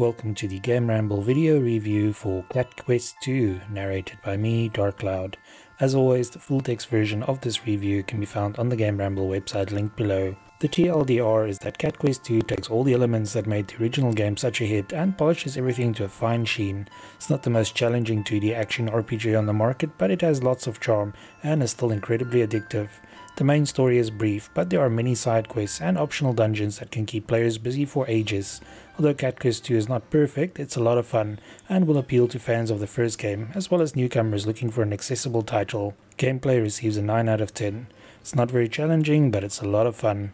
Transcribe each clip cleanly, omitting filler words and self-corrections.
Welcome to the GameRamble video review for Cat Quest 2, narrated by me, Darkcloud. As always, the full text version of this review can be found on the GameRamble website linked below. The TLDR is that Cat Quest 2 takes all the elements that made the original game such a hit and polishes everything to a fine sheen. It's not the most challenging 2D action RPG on the market, but it has lots of charm and is still incredibly addictive. The main story is brief, but there are many side quests and optional dungeons that can keep players busy for ages. Although Cat Quest 2 is not perfect, it's a lot of fun and will appeal to fans of the first game, as well as newcomers looking for an accessible title. Gameplay receives a 9 out of 10. It's not very challenging, but it's a lot of fun.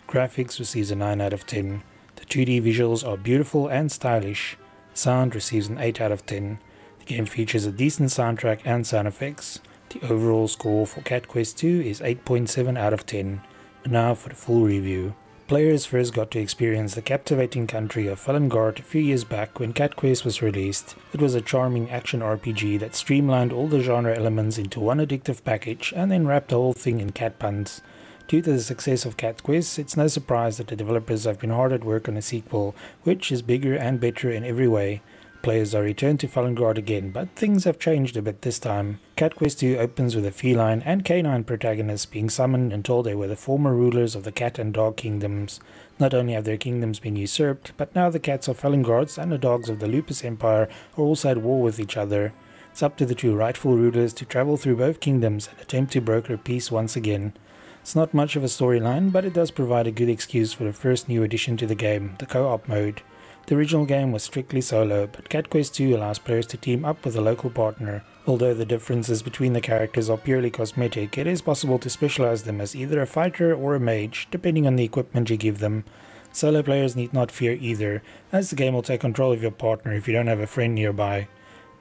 Graphics receives a 9 out of 10. The 2D visuals are beautiful and stylish. Sound receives an 8 out of 10. The game features a decent soundtrack and sound effects. The overall score for Cat Quest 2 is 8.7 out of 10. And now for the full review. Players first got to experience the captivating country of Falangard a few years back when Cat Quest was released. It was a charming action RPG that streamlined all the genre elements into one addictive package and then wrapped the whole thing in cat puns. Due to the success of Cat Quest, it's no surprise that the developers have been hard at work on a sequel, which is bigger and better in every way. Players are returned to Falangard again, but things have changed a bit this time. Cat Quest 2 opens with a feline and canine protagonists being summoned and told they were the former rulers of the cat and dog kingdoms. Not only have their kingdoms been usurped, but now the cats of Falangards and the dogs of the Lupus Empire are also at war with each other. It's up to the two rightful rulers to travel through both kingdoms and attempt to broker peace once again. It's not much of a storyline, but it does provide a good excuse for the first new addition to the game, the co-op mode. The original game was strictly solo, but Cat Quest 2 allows players to team up with a local partner. Although the differences between the characters are purely cosmetic, it is possible to specialize them as either a fighter or a mage, depending on the equipment you give them. Solo players need not fear either, as the game will take control of your partner if you don't have a friend nearby.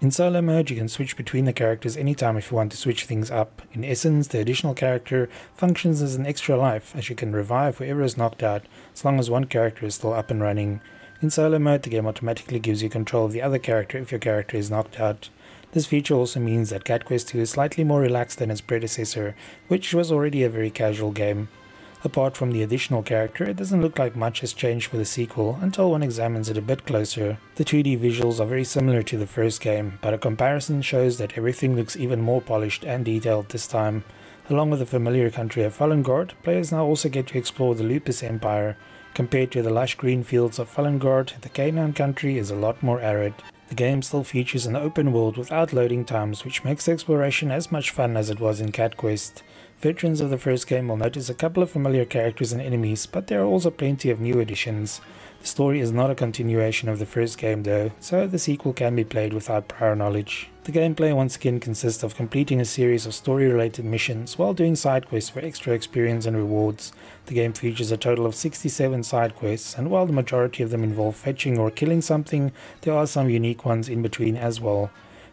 In solo mode, you can switch between the characters anytime if you want to switch things up. In essence, the additional character functions as an extra life, as you can revive whoever is knocked out, as long as one character is still up and running. In solo mode, the game automatically gives you control of the other character if your character is knocked out. This feature also means that Cat Quest 2 is slightly more relaxed than its predecessor, which was already a very casual game. Apart from the additional character, it doesn't look like much has changed for the sequel until one examines it a bit closer. The 2D visuals are very similar to the first game, but a comparison shows that everything looks even more polished and detailed this time. Along with the familiar country of Falangard, players now also get to explore the Lupus Empire. Compared to the lush green fields of Falangard, the Canaan country is a lot more arid. The game still features an open world without loading times, which makes the exploration as much fun as it was in Cat Quest. Veterans of the first game will notice a couple of familiar characters and enemies, but there are also plenty of new additions. The story is not a continuation of the first game though, so the sequel can be played without prior knowledge. The gameplay once again consists of completing a series of story-related missions while doing side quests for extra experience and rewards. The game features a total of 67 side quests, and while the majority of them involve fetching or killing something, there are some unique ones in between as well.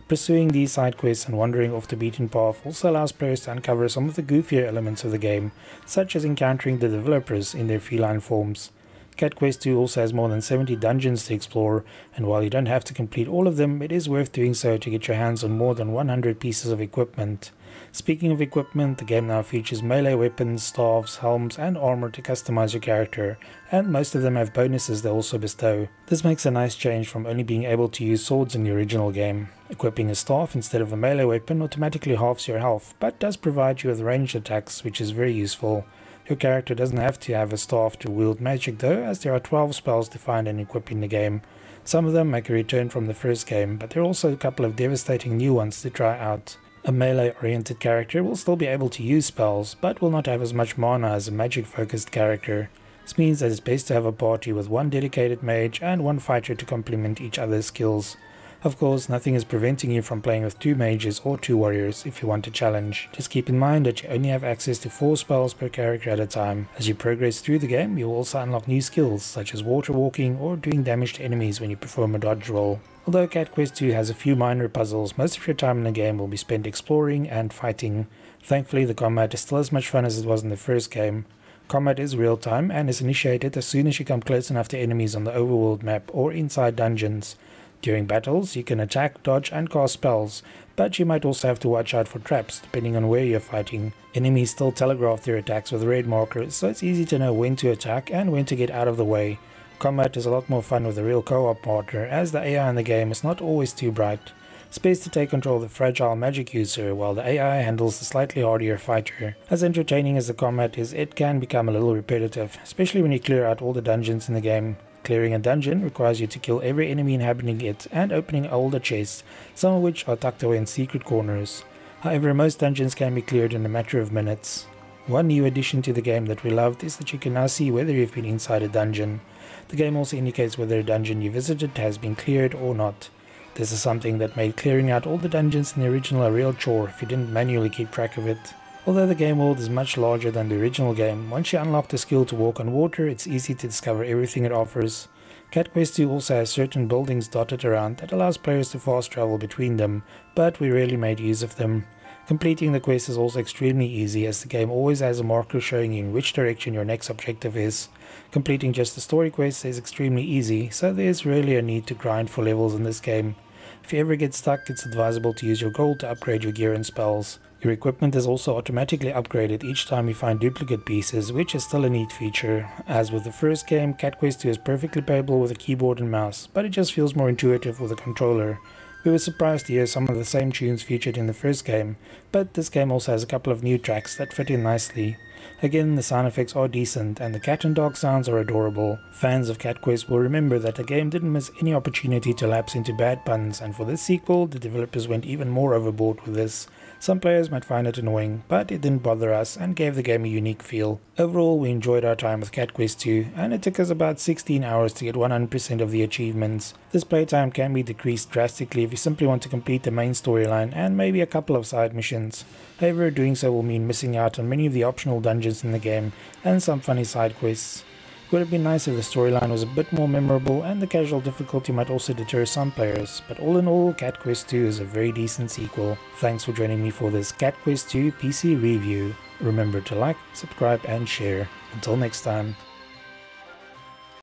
Pursuing these side quests and wandering off the beaten path also allows players to uncover some of the goofier elements of the game, such as encountering the developers in their feline forms. Cat Quest 2 also has more than 70 dungeons to explore, and while you don't have to complete all of them, it is worth doing so to get your hands on more than 100 pieces of equipment. Speaking of equipment, the game now features melee weapons, staves, helms and armor to customize your character, and most of them have bonuses they also bestow. This makes a nice change from only being able to use swords in the original game. Equipping a staff instead of a melee weapon automatically halves your health, but does provide you with ranged attacks, which is very useful. Your character doesn't have to have a staff to wield magic though, as there are 12 spells to find and equip in the game. Some of them make a return from the first game, but there are also a couple of devastating new ones to try out. A melee-oriented character will still be able to use spells, but will not have as much mana as a magic-focused character. This means that it's best to have a party with one dedicated mage and one fighter to complement each other's skills. Of course, nothing is preventing you from playing with 2 mages or 2 warriors if you want a challenge. Just keep in mind that you only have access to 4 spells per character at a time. As you progress through the game, you will also unlock new skills, such as water walking or doing damage to enemies when you perform a dodge roll. Although Cat Quest 2 has a few minor puzzles, most of your time in the game will be spent exploring and fighting. Thankfully, the combat is still as much fun as it was in the first game. Combat is real-time and is initiated as soon as you come close enough to enemies on the overworld map or inside dungeons. During battles, you can attack, dodge and cast spells, but you might also have to watch out for traps depending on where you're fighting. Enemies still telegraph their attacks with red markers, so it's easy to know when to attack and when to get out of the way. Combat is a lot more fun with a real co-op partner, as the AI in the game is not always too bright. Space to take control of the fragile magic user, while the AI handles the slightly hardier fighter. As entertaining as the combat is, it can become a little repetitive, especially when you clear out all the dungeons in the game. Clearing a dungeon requires you to kill every enemy inhabiting it and opening all the chests, some of which are tucked away in secret corners. However, most dungeons can be cleared in a matter of minutes. One new addition to the game that we loved is that you can now see whether you've been inside a dungeon. The game also indicates whether a dungeon you visited has been cleared or not. This is something that made clearing out all the dungeons in the original a real chore if you didn't manually keep track of it. Although the game world is much larger than the original game, once you unlock the skill to walk on water, it's easy to discover everything it offers. Cat Quest 2 also has certain buildings dotted around that allows players to fast travel between them, but we rarely made use of them. Completing the quest is also extremely easy, as the game always has a marker showing you in which direction your next objective is. Completing just the story quest is extremely easy, so there's rarely a need to grind for levels in this game. If you ever get stuck, it's advisable to use your gold to upgrade your gear and spells. Your equipment is also automatically upgraded each time you find duplicate pieces, which is still a neat feature. As with the first game, Cat Quest 2 is perfectly playable with a keyboard and mouse, but it just feels more intuitive with a controller. We were surprised to hear some of the same tunes featured in the first game, but this game also has a couple of new tracks that fit in nicely. Again, the sound effects are decent and the cat and dog sounds are adorable. Fans of Cat Quest will remember that the game didn't miss any opportunity to lapse into bad puns, and for this sequel, the developers went even more overboard with this. Some players might find it annoying, but it didn't bother us and gave the game a unique feel. Overall, we enjoyed our time with Cat Quest 2, and it took us about 16 hours to get 100% of the achievements. This playtime can be decreased drastically if you simply want to complete the main storyline and maybe a couple of side missions. However, doing so will mean missing out on many of the optional dungeons in the game and some funny side quests. It would have been nice if the storyline was a bit more memorable, and the casual difficulty might also deter some players, but all in all, Cat Quest 2 is a very decent sequel. Thanks for joining me for this Cat Quest 2 PC review. Remember to like, subscribe and share. Until next time.